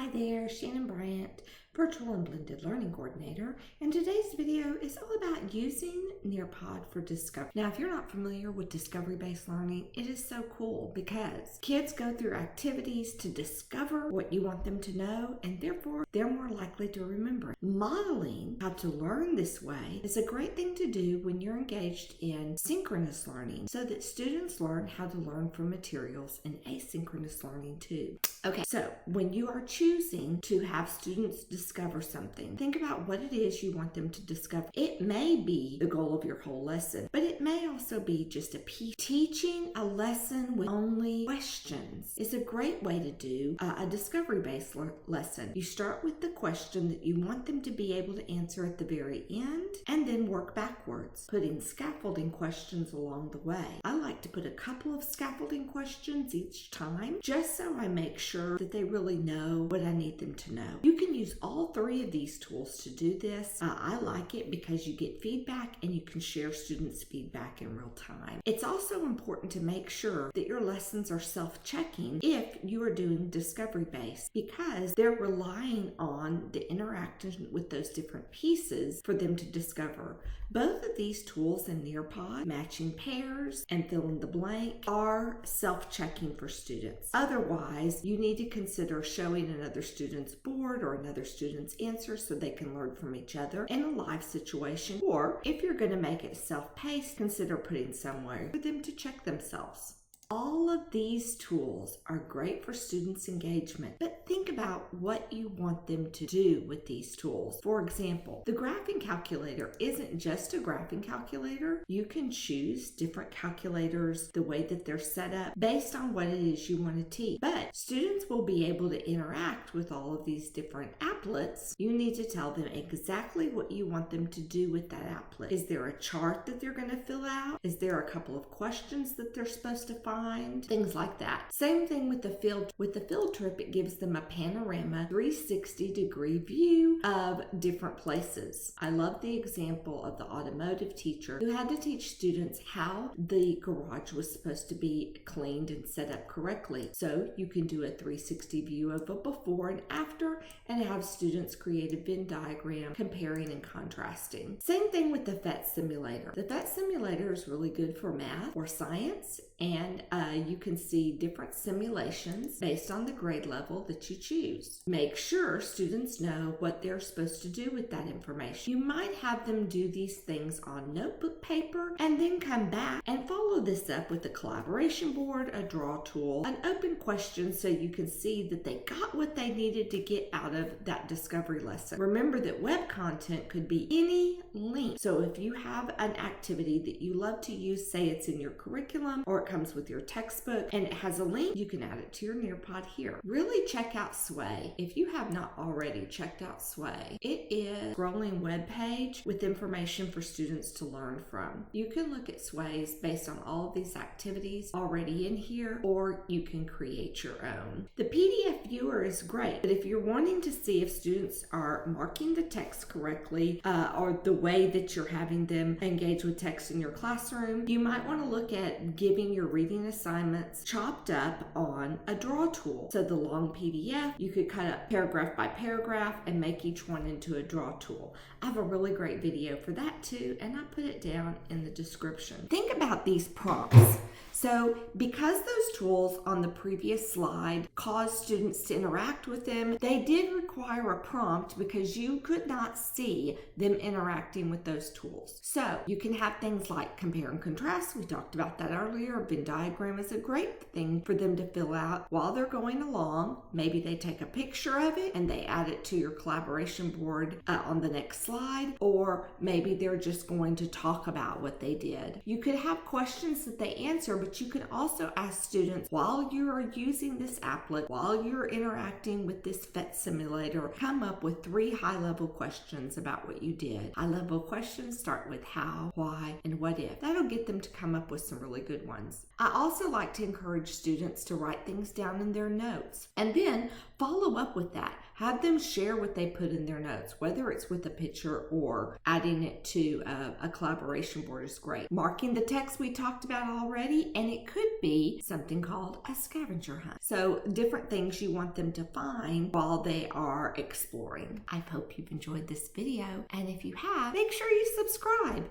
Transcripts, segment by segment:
Hi there, Shannon Bryant, Virtual and Blended Learning Coordinator, and today's video is all about using Nearpod for discovery. Now, if you're not familiar with discovery-based learning, it is so cool because kids go through activities to discover what you want them to know, and therefore they're more likely to remember it. Modeling how to learn this way is a great thing to do when you're engaged in synchronous learning so that students learn how to learn from materials in asynchronous learning too. Okay, so when you are choosing to have students discover something, think about what it is you want them to discover. It may be the goal of your whole lesson, but it may also be just a piece. Teaching a lesson with only questions is a great way to do a discovery-based lesson. You start with the question that you want them to be able to answer at the very end, and then work backwards, putting scaffolding questions along the way. I like to put a couple of scaffolding questions each time, just so I make sure that they really know what I need them to know. You can use all three of these tools to do this. I like it because you get feedback and you can share students' feedback in real time. It's also important to make sure that your lessons are self-checking if you are doing discovery-based, because they're relying on the interaction with those different pieces for them to discover. Both of these tools in Nearpod, matching pairs and fill in the blank, are self-checking for students. Otherwise, you need to consider showing another student's board or another student's answer so they can learn from each other in a live situation. Or if you're going to make it self-paced, consider putting somewhere for them to check themselves. All of these tools are great for students' engagement, but think about what you want them to do with these tools. For example, the graphing calculator isn't just a graphing calculator. You can choose different calculators, the way that they're set up, based on what it is you want to teach. But students will be able to interact with all of these different applets. You need to tell them exactly what you want them to do with that applet. Is there a chart that they're going to fill out? Is there a couple of questions that they're supposed to find? Things like that. Same thing with the field. With the field trip, it gives them a panorama 360-degree view of different places. I love the example of the automotive teacher who had to teach students how the garage was supposed to be cleaned and set up correctly. So you can do a 360 view of a before and after and have students create a Venn diagram comparing and contrasting. Same thing with the PhET simulator. The PhET simulator is really good for math or science, and you can see different simulations based on the grade level that you choose. Make sure students know what they're supposed to do with that information. You might have them do these things on notebook paper and then come back and follow this up with a collaboration board, a draw tool, an open question so you can see that they got what they needed to get out of that discovery lesson. Remember that web content could be any length. So if you have an activity that you love to use, say it's in your curriculum or it comes with your textbook and it has a link, you can add it to your Nearpod here. Really check out Sway. If you have not already checked out Sway, it is a scrolling web page with information for students to learn from. You can look at Sways based on all of these activities already in here, or you can create your own. The PDF viewer is great, but if you're wanting to see if students are marking the text correctly or the way that you're having them engage with text in your classroom, you might want to look at giving your reading assignments chopped up on a draw tool. So the long PDF, you could cut up paragraph by paragraph and make each one into a draw tool. I have a really great video for that too, and I put it down in the description. Think about these prompts. So because those tools on the previous slide caused students to interact with them, they did require a prompt because you could not see them interacting with those tools. So you can have things like compare and contrast. We talked about that earlier. A Venn diagram is a great thing for them to fill out while they're going along. Maybe they take a picture of it and they add it to your collaboration board on the next slide, or maybe they're just going to talk about what they did. You could have questions that they answer, but you can also ask students while you are using this applet, while you're interacting with this PhET simulator, come up with 3 high-level questions about what you did. High-level questions start with how, why, and what if. That'll get them to come up with some really good ones. I also like to encourage students to write things down in their notes and then follow up with that. Have them share what they put in their notes, whether it's with a picture or adding it to a collaboration board is great. Marking the text we talked about already, and it could be something called a scavenger hunt. So different things you want them to find while they are exploring. I hope you've enjoyed this video, and if you have, make sure you subscribe and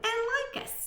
like us.